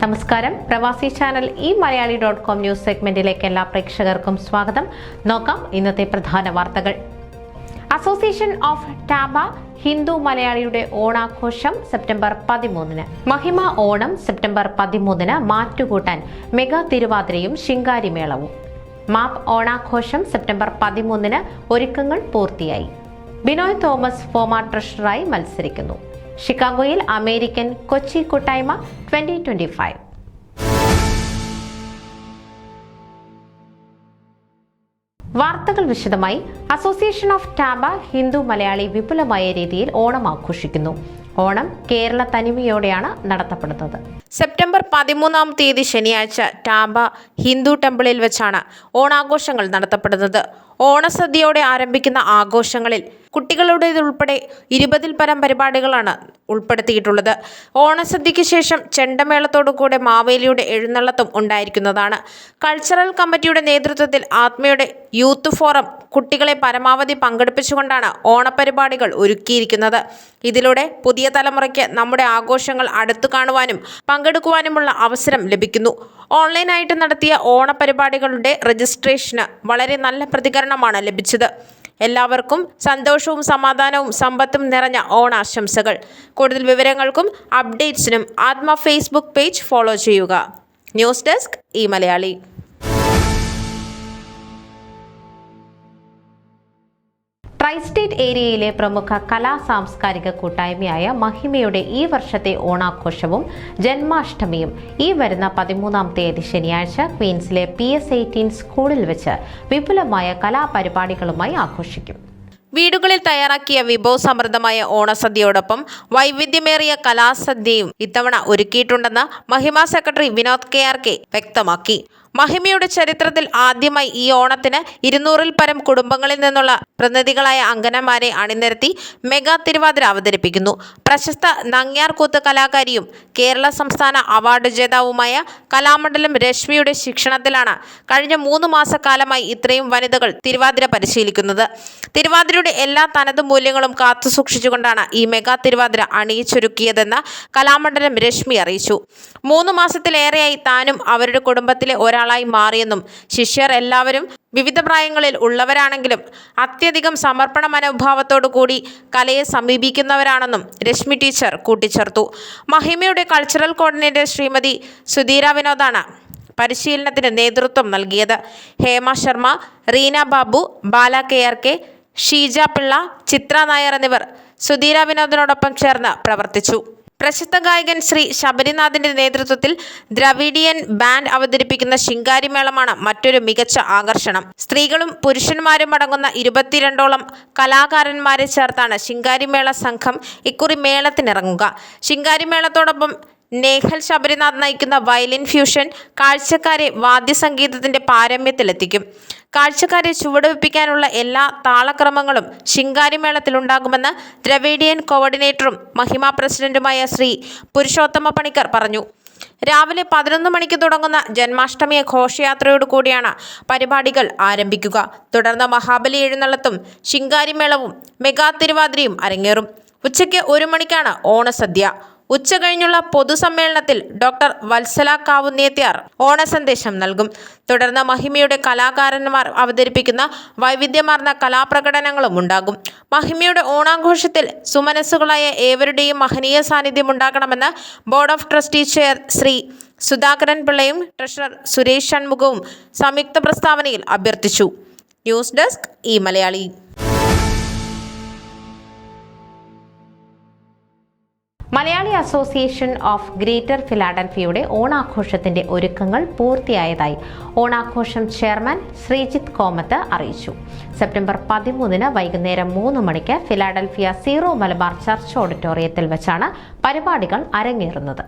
നമസ്കാരം. പ്രവാസി channel മലയാളി.com news സെഗ്മെന്റിലേക്ക് എല്ലാ പ്രേക്ഷകർക്കും സ്വാഗതം. നോക്കാം ഇന്നത്തെ പ്രധാന വാർത്തകൾ. അസോസിയേഷൻ ഓഫ് ടാബ ഹിന്ദു മലയാളിയുടെ ഓണാഘോഷം സെപ്റ്റംബർ 13-ന്. മഹിമ ഓണം സെപ്റ്റംബർ 13-ന് മാറ്റുകൂട്ടാൻ മെഗാ തിരുവാതിരയും ശിങ്കാരിമേളവും. മാപ്പ് ഓണാഘോഷം സെപ്റ്റംബർ 13-ന് ഒരുക്കങ്ങൾ പൂർത്തിയായി. ബിനോയ് തോമസ് ഫോമ ട്രഷററായി മത്സരിക്കുന്നു. ഷിക്കാഗോയിൽ അമേരിക്കൻ കൊച്ചി കൂട്ടായ്മ 2025. വാർത്തകൾ വിശദമായി. അസോസിയേഷൻ ഓഫ് ടാബ ഹിന്ദു മലയാളി വിപുലമായ രീതിയിൽ ഓണം ആഘോഷിക്കുന്നു. ഓണം കേരള തനിമയോടെയാണ് നടത്തപ്പെടുന്നത്. സെപ്റ്റംബർ 13-ാം തീയതി ശനിയാഴ്ച ടാബ ഹിന്ദു ടെമ്പിളിൽ വെച്ചാണ് ഓണാഘോഷങ്ങൾ നടത്തപ്പെടുന്നത്. ഓണസദ്യയോടെ ആരംഭിക്കുന്ന ആഘോഷങ്ങളിൽ കുട്ടികളുടേതുൾപ്പെടെ 20-ൽ പരം പരിപാടികളാണ് ഉൾപ്പെടുത്തിയിട്ടുള്ളത്. ഓണസദ്യയ്ക്ക് ശേഷം ചെണ്ടമേളത്തോടുകൂടെ മാവേലിയുടെ എഴുന്നള്ളത്തും ഉണ്ടായിരിക്കുന്നതാണ്. കൾച്ചറൽ കമ്മിറ്റിയുടെ നേതൃത്വത്തിൽ ആത്മയുടെ യൂത്ത് ഫോറം കുട്ടികളെ പരമാവധി പങ്കെടുപ്പിച്ചുകൊണ്ടാണ് ഓണപരിപാടികൾ ഒരുക്കിയിരിക്കുന്നത്. ഇതിലൂടെ പുതിയ തലമുറയ്ക്ക് നമ്മുടെ ആഘോഷങ്ങൾ അടുത്തു കാണുവാനും പങ്കെടുക്കുവാനുമുള്ള അവസരം ലഭിക്കുന്നു. ഓൺലൈനായിട്ട് നടത്തിയ ഓണപരിപാടികളുടെ രജിസ്ട്രേഷന് വളരെ നല്ല പ്രതികരണമാണ് ലഭിച്ചത്. എല്ലാവർക്കും സന്തോഷവും സമാധാനവും സമ്പത്തും നിറഞ്ഞ ഓണാശംസകൾ. കൂടുതൽ വിവരങ്ങൾക്കും അപ്ഡേറ്റ്സിനും ആത്മ ഫേസ്ബുക്ക് പേജ് ഫോളോ ചെയ്യുക. News desk Malayali. ട്രൈസ്റ്റേറ്റ് ഏരിയയിലെ പ്രമുഖ കലാ സാംസ്കാരിക കൂട്ടായ്മയായ മഹിമയുടെ ഈ വർഷത്തെ ഓണാഘോഷവും ജന്മാഷ്ടമിയും ഈ വരുന്ന 13-ാം തീയതി ശനിയാഴ്ച ക്വീൻസിലെ PS18 സ്കൂളിൽ വെച്ച് വിപുലമായ കലാപരിപാടികളുമായി ആഘോഷിക്കും. വീടുകളിൽ തയ്യാറാക്കിയ വിഭവസമൃദ്ധമായ ഓണസദ്യയോടൊപ്പം വൈവിധ്യമേറിയ കലാസദ്യയും ഇത്തവണ ഒരുക്കിയിട്ടുണ്ടെന്ന് മഹിമ സെക്രട്ടറി വിനോദ് KRK വ്യക്തമാക്കി. മഹിമയുടെ ചരിത്രത്തിൽ ആദ്യമായി ഈ ഓണത്തിന് 200-ൽ പരം കുടുംബങ്ങളിൽ നിന്നുള്ള പ്രതിനിധികളായ അംഗനമാരെ അണിനിരത്തി മെഗാ തിരുവാതിര അവതരിപ്പിക്കുന്നു. പ്രശസ്ത നങ്ങ്യാർ കൂത്ത് കലാകാരിയും കേരള സംസ്ഥാന അവാർഡ് ജേതാവുമായ കലാമണ്ഡലം രശ്മിയുടെ ശിക്ഷണത്തിലാണ് കഴിഞ്ഞ 3 മാസക്കാലമായി ഇത്രയും വനിതകൾ തിരുവാതിര പരിശീലിക്കുന്നത്. തിരുവാതിരയുടെ എല്ലാ തനത് മൂല്യങ്ങളും കാത്തുസൂക്ഷിച്ചുകൊണ്ടാണ് ഈ മെഗാ തിരുവാതിര അണിയിച്ചൊരുക്കിയതെന്ന് കലാമണ്ഡലം രശ്മി അറിയിച്ചു. 3 മാസത്തിലേറെയായി താനും അവരുടെ കുടുംബത്തിലെ ഒരാളായി മാറിയെന്നും ശിഷ്യർ എല്ലാവരും വിവിധ പ്രായങ്ങളിൽ ഉള്ളവരാണെങ്കിലും അത്യധികം സമർപ്പണ മനോഭാവത്തോടു കൂടി കലയെ സമീപിക്കുന്നവരാണെന്നും രശ്മി ടീച്ചർ കൂട്ടിച്ചേർത്തു. മഹിമയുടെ കൾച്ചറൽ കോർഡിനേറ്റർ ശ്രീമതി സുധീര വിനോദാണ് പരിശീലനത്തിന് നേതൃത്വം നൽകിയത്. ഹേമ ശർമ്മ, റീന ബാബു, ബാല KRK, ഷീജ പിള്ള, ചിത്ര നായർ എന്നിവർ സുധീര വിനോദിനോടൊപ്പം ചേർന്ന് പ്രവർത്തിച്ചു. പ്രശസ്ത ഗായകൻ ശ്രീ ശബരിനാഥിന്റെ നേതൃത്വത്തിൽ ദ്രവിഡിയൻ ബാൻഡ് അവതരിപ്പിക്കുന്ന ശിങ്കാരിമേളമാണ് മറ്റൊരു മികച്ച ആകർഷണം. സ്ത്രീകളും പുരുഷന്മാരും അടങ്ങുന്ന 22ഓളം കലാകാരന്മാരെ ചേർത്താണ് ശിങ്കാരിമേള സംഘം ഇക്കുറി മേളത്തിനിറങ്ങുക. ശിങ്കാരിമേളത്തോടൊപ്പം നേഹൽ ശബരിനാഥ് നയിക്കുന്ന വയലിൻ ഫ്യൂഷൻ കാഴ്ചക്കാരെ വാദ്യസംഗീതത്തിന്റെ പാരമ്യത്തിലെത്തിക്കും. കാഴ്ചക്കാരെ ചുവടുവെപ്പിക്കാനുള്ള എല്ലാ താളക്രമങ്ങളും ശിങ്കാരിമേളത്തിലുണ്ടാകുമെന്ന് ദ്രവിഡിയൻ കോർഡിനേറ്ററും മഹിമ പ്രസിഡന്റുമായ ശ്രീ പുരുഷോത്തമ പണിക്കർ പറഞ്ഞു. രാവിലെ 11 മണിക്ക് തുടങ്ങുന്ന ജന്മാഷ്ടമി ഘോഷയാത്രയോടുകൂടിയാണ് പരിപാടികൾ ആരംഭിക്കുക. തുടർന്ന് മഹാബലി എഴുന്നള്ളത്തും ശിങ്കാരിമേളവും മെഗാ തിരുവാതിരയും അരങ്ങേറും. ഉച്ചയ്ക്ക് 1 മണിക്കാണ് ഓണസദ്യ. ഉച്ച കഴിഞ്ഞുള്ള പൊതുസമ്മേളനത്തിൽ ഡോക്ടർ വത്സല കാവുന്നേത്യാർ ഓണസന്ദേശം നൽകും. തുടർന്ന് മഹിമയുടെ കലാകാരന്മാർ അവതരിപ്പിക്കുന്ന വൈവിധ്യമാർന്ന കലാപ്രകടനങ്ങളും ഉണ്ടാകും. മഹിമയുടെ ഓണാഘോഷത്തിൽ സുമനസ്സുകളായ ഏവരുടെയും മഹനീയ സാന്നിധ്യം ഉണ്ടാകണമെന്ന് board of trustee chair Shri Sudhakaran പിള്ളയും ട്രഷറർ സുരേഷ് ഷൺമുഖവും സംയുക്ത പ്രസ്താവനയിൽ അഭ്യർത്ഥിച്ചു. News desk Malayali. Malayali association of greater ഫിലാഡൽഫിയയുടെ ഓണാഘോഷത്തിന്റെ ഒരുക്കങ്ങൾ പൂർത്തിയായതായി ഓണാഘോഷം ചെയർമാൻ ശ്രീജിത്ത് കോമത്ത് അറിയിച്ചു. സെപ്റ്റംബർ 13-ന് വൈകുന്നേരം 3 മണിക്ക് ഫിലാഡൽഫിയ സീറോ മലബാർ ചർച്ച് ഓഡിറ്റോറിയത്തിൽ വെച്ചാണ് പരിപാടികൾ അരങ്ങേറുന്നത്.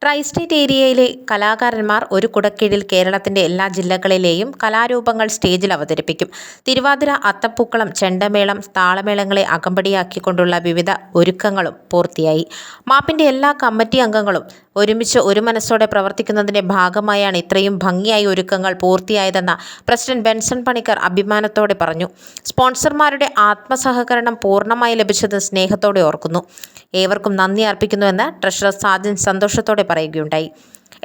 ട്രൈസ്റ്റേറ്റ് ഏരിയയിലെ കലാകാരന്മാർ ഒരു കുടക്കീഴിൽ കേരളത്തിന്റെ എല്ലാ ജില്ലകളിലെയും കലാരൂപങ്ങൾ സ്റ്റേജിൽ അവതരിപ്പിക്കും. തിരുവാതിര, അത്തപ്പൂക്കളം, ചെണ്ടമേളം, താളമേളങ്ങളെ അകമ്പടിയാക്കിക്കൊണ്ടുള്ള വിവിധ ഒരുക്കങ്ങളും പൂർത്തിയായി. മാപ്പിന്റെ എല്ലാ കമ്മിറ്റി അംഗങ്ങളും ഒരുമിച്ച് ഒരു മനസ്സോടെ പ്രവർത്തിക്കുന്നതിന്റെ ഭാഗമായാണ് ഇത്രയും ഭംഗിയായി ഒരുക്കങ്ങൾ പൂർത്തിയായതെന്ന് പ്രസിഡന്റ് ബെൻസൺ പണിക്കർ അഭിമാനത്തോടെ പറഞ്ഞു. സ്പോൺസർമാരുടെ ആത്മസഹകരണം പൂർണ്ണമായി ലഭിച്ചത് സ്നേഹത്തോടെ ഓർക്കുന്നു. ഏവർക്കും നന്ദി അർപ്പിക്കുന്നുവെന്ന് ട്രഷറർ സാജൻ സന്തോഷത്തോടെ പറയുകയുണ്ടായി.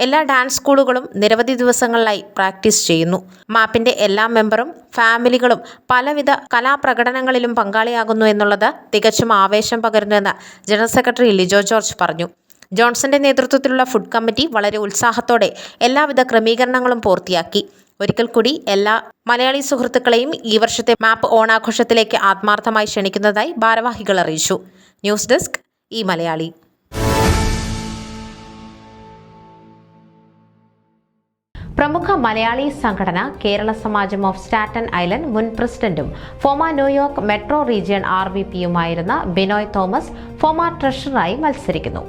എല്ലാ ഡാൻസ് സ്കൂളുകളും നിരവധി ദിവസങ്ങളിലായി പ്രാക്ടീസ് ചെയ്യുന്നു. മാപ്പിന്റെ എല്ലാ മെമ്പറും ഫാമിലികളും പലവിധ കലാപ്രകടനങ്ങളിലും പങ്കാളിയാകുന്നു എന്നുള്ളത് തികച്ചും ആവേശം പകരുന്നുവെന്ന് ജനറൽ സെക്രട്ടറി ലിജോ ജോർജ് പറഞ്ഞു. ജോൺസന്റെ നേതൃത്വത്തിലുള്ള ഫുഡ് കമ്മിറ്റി വളരെ ഉത്സാഹത്തോടെ എല്ലാവിധ ക്രമീകരണങ്ങളും പൂർത്തിയാക്കി. ഒരിക്കൽ കൂടി എല്ലാ മലയാളി സുഹൃത്തുക്കളെയും ഈ വർഷത്തെ മാപ്പ് ഓണാഘോഷത്തിലേക്ക് ആത്മാർത്ഥമായി ക്ഷണിക്കുന്നതായി ഭാരവാഹികൾ അറിയിച്ചു. ന്യൂസ് ഡെസ്ക് ഈ മലയാളി. പ്രമുഖ മലയാളി സംഘടന Kerala Samajam of Staten Island മുൻ പ്രസിഡന്റും ഫോമ ന്യൂയോർക്ക് മെട്രോ റീജിയൻ RVPയുമായിരുന്ന ബിനോയ് തോമസ് ഫോമ ട്രഷററായി മത്സരിക്കുന്നു.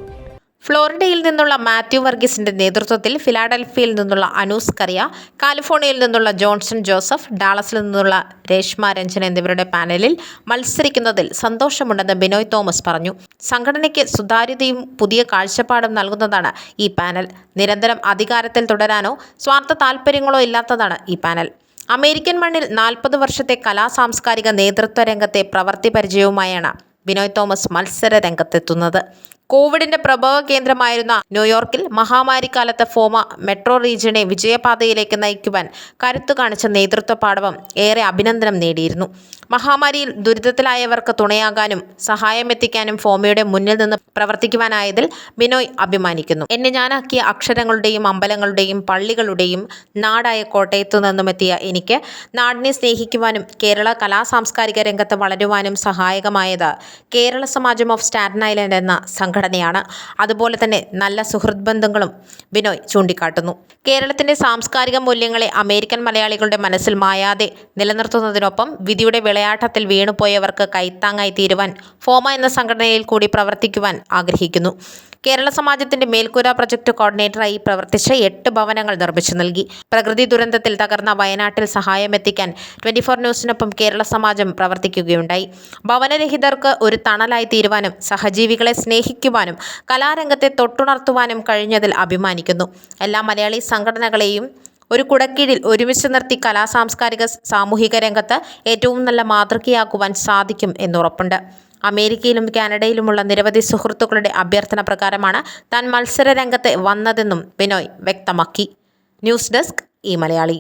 ഫ്ലോറിഡയിൽ നിന്നുള്ള മാത്യു വർഗീസിന്റെ നേതൃത്വത്തിൽ ഫിലാഡൽഫിയയിൽ നിന്നുള്ള അനൂസ് കറിയ, കാലിഫോർണിയയിൽ നിന്നുള്ള ജോൺസൺ ജോസഫ്, ഡാളസിൽ നിന്നുള്ള രേഷ്മ രഞ്ജൻ എന്നിവരുടെ പാനലിൽ മത്സരിക്കുന്നതിൽ സന്തോഷമുണ്ടെന്ന് ബിനോയ് തോമസ് പറഞ്ഞു. സംഘടനയ്ക്ക് സുതാര്യതയും പുതിയ കാഴ്ചപ്പാടും നൽകുന്നതാണ് ഈ പാനൽ. നിരന്തരം അധികാരത്തിൽ തുടരാനോ സ്വാർത്ഥ താൽപ്പര്യങ്ങളോ ഇല്ലാത്തതാണ് ഈ പാനൽ. അമേരിക്കൻ മണ്ണിൽ 40 വർഷത്തെ സാംസ്കാരിക നേതൃത്വ രംഗത്തെ പ്രവൃത്തി പരിചയവുമായാണ് ബിനോയ് തോമസ് മത്സര രംഗത്തെത്തുന്നത്. കോവിഡിന്റെ പ്രഭവ കേന്ദ്രമായിരുന്ന ന്യൂയോർക്കിൽ മഹാമാരിക്കാലത്ത് ഫോമ മെട്രോ റീജിയനെ വിജയപാതയിലേക്ക് നയിക്കുവാൻ കരുത്തു കാണിച്ച നേതൃത്വ പാടവം ഏറെ അഭിനന്ദനം നേടിയിരുന്നു. മഹാമാരിയിൽ ദുരിതത്തിലായവർക്ക് തുണയാകാനും സഹായമെത്തിക്കാനും ഫോമയുടെ മുന്നിൽ നിന്ന് പ്രവർത്തിക്കുവാനായതിൽ ബിനോയ് അഭിമാനിക്കുന്നു. എന്നെ ഞാനാക്കിയ അക്ഷരങ്ങളുടെയും അമ്പലങ്ങളുടെയും പള്ളികളുടെയും നാടായ കോട്ടയത്തു നിന്നുമെത്തിയ എനിക്ക് നാടിനെ സ്നേഹിക്കുവാനും കേരള സാംസ്കാരിക രംഗത്ത് വളരുവാനും സഹായകമായത് Kerala Samajam of Staten island എന്ന സംഘടനയാണ്. അതുപോലെ തന്നെ നല്ല സുഹൃത്ത് ബന്ധങ്ങളും ബിനോയ് ചൂണ്ടിക്കാട്ടുന്നു. കേരളത്തിന്റെ സാംസ്കാരിക മൂല്യങ്ങളെ അമേരിക്കൻ മലയാളികളുടെ മനസ്സിൽ മായാതെ നിലനിർത്തുന്നതിനൊപ്പം വിധിയുടെ വിളയാട്ടത്തിൽ വീണുപോയവർക്ക് കൈത്താങ്ങായി തീരുവാൻ ഫോമ എന്ന സംഘടനയിൽ കൂടി പ്രവർത്തിക്കുവാൻ ആഗ്രഹിക്കുന്നു. കേരള സമാജത്തിന്റെ മേൽക്കൂര പ്രൊജക്ട് കോർഡിനേറ്ററായി പ്രവർത്തിച്ച് 8 ഭവനങ്ങൾ നിർമ്മിച്ചു നൽകി. പ്രകൃതി ദുരന്തത്തിൽ തകർന്ന വയനാട്ടിൽ സഹായമെത്തിക്കാൻ 24 ന്യൂസിനൊപ്പം കേരള സമാജം പ്രവർത്തിക്കുകയുണ്ടായി. ഭവനരഹിതർക്ക് ഒരു തണലായി തീരുവാനും സഹജീവികളെ സ്നേഹിക്കുവാനും കലാരംഗത്തെ തൊട്ടുണർത്തുവാനും കഴിഞ്ഞതിൽ അഭിമാനിക്കുന്നു. എല്ലാ മലയാളി സംഘടനകളെയും ഒരു കുടക്കീഴിൽ ഒരുമിച്ച് നിർത്തി സാംസ്കാരിക സാമൂഹിക രംഗത്ത് ഏറ്റവും നല്ല മാതൃകയാക്കുവാൻ സാധിക്കും എന്നുറപ്പുണ്ട്. അമേരിക്കയിലും കാനഡയിലുമുള്ള നിരവധി സുഹൃത്തുക്കളുടെ അഭ്യർത്ഥന പ്രകാരമാണ് താൻ മത്സര രംഗത്ത് വന്നതെന്നും ബിനോയ് വ്യക്തമാക്കി. ന്യൂസ് ഡെസ്ക് ഈ Malayali.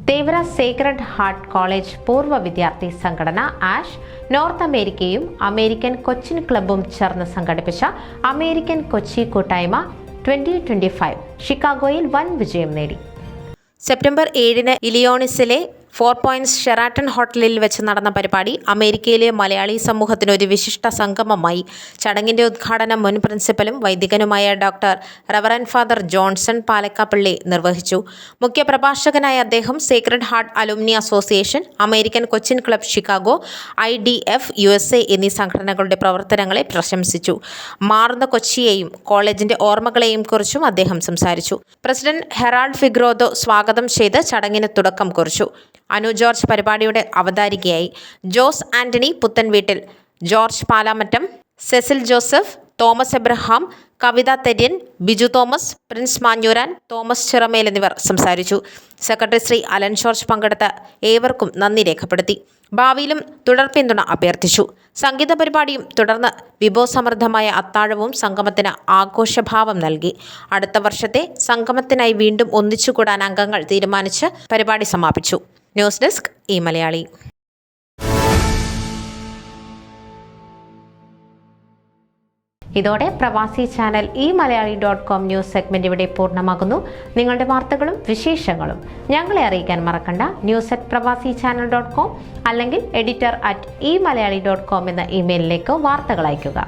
Thevara Sacred heart college പൂർവ്വ വിദ്യാർത്ഥി സംഘടന ആഷ് നോർത്ത് അമേരിക്കയും അമേരിക്കൻ കൊച്ചിൻ ക്ലബ്ബും ചേർന്ന് സംഘടിപ്പിച്ച അമേരിക്കൻ കൊച്ചി കൂട്ടായ്മ 2025 ഷിക്കാഗോയിൽ വൻ വിജയം നേടി. സെപ്റ്റംബർ 7 ഇലിയോണിസിലെ 4 പോയിന്റ്സ് ഷെറാട്ടൺ ഹോട്ടലിൽ വെച്ച് നടന്ന പരിപാടി അമേരിക്കയിലെ മലയാളി സമൂഹത്തിന് ഒരു വിശിഷ്ട സംഗമമായി. ചടങ്ങിന്റെ ഉദ്ഘാടനം മുൻ പ്രിൻസിപ്പലും വൈദികനുമായ doctor reverend father Johnson Palakkappally നിർവഹിച്ചു. മുഖ്യപ്രഭാഷകനായ അദ്ദേഹം Sacred Heart alumni association, American Cochin club Chicago, IDF USA എന്നീ സംഘടനകളുടെ പ്രവർത്തനങ്ങളെ പ്രശംസിച്ചു. മാറുന്ന കൊച്ചിയെയും കോളേജിന്റെ ഓർമ്മകളെയും കുറിച്ചും അദ്ദേഹം സംസാരിച്ചു. പ്രസിഡന്റ് ഹെറാൾഡ് ഫിഗ്രോദോ സ്വാഗതം ചെയ്ത് ചടങ്ങിന് തുടക്കം കുറിച്ചു. അനു ജോർജ് പരിപാടിയുടെ അവതാരികയായി. ജോസ് ആന്റണി പുത്തൻവീട്ടിൽ, ജോർജ് പാലാമറ്റം, സെസിൽ ജോസഫ്, തോമസ് എബ്രഹാം, കവിത തെര്യൻ, ബിജു തോമസ്, പ്രിൻസ് മാഞ്ഞൂരാൻ, തോമസ് ചിറമേൽ എന്നിവർ സംസാരിച്ചു. സെക്രട്ടറി ശ്രീ അലൻ ജോർജ് പങ്കെടുത്ത ഏവർക്കും നന്ദി രേഖപ്പെടുത്തി. ഭാവിയിലും തുടർ പിന്തുണ അഭ്യർത്ഥിച്ചു. സംഗീത പരിപാടിയും തുടർന്ന് വിഭവസമൃദ്ധമായ അത്താഴവും സംഗമത്തിന് ആഘോഷഭാവം നൽകി. അടുത്ത വർഷത്തെ സംഗമത്തിനായി വീണ്ടും ഒന്നിച്ചുകൂടാൻ അംഗങ്ങൾ തീരുമാനിച്ച് പരിപാടി സമാപിച്ചു. ന്യൂസ് ഡെസ്ക് ഈ മലയാളി. ഇതോടെ പ്രവാസി ചാനൽ eMalayali.com ന്യൂസ് സെഗ്മെന്റ് ഇവിടെ പൂർണ്ണമാകുന്നു. നിങ്ങളുടെ വാർത്തകളും വിശേഷങ്ങളും ഞങ്ങളെ അറിയിക്കാൻ മറക്കണ്ട. news@pravasichannel.com അല്ലെങ്കിൽ editor@eMalayali.com എന്ന ഇമെയിലിലേക്ക് വാർത്തകൾ അയയ്ക്കുക.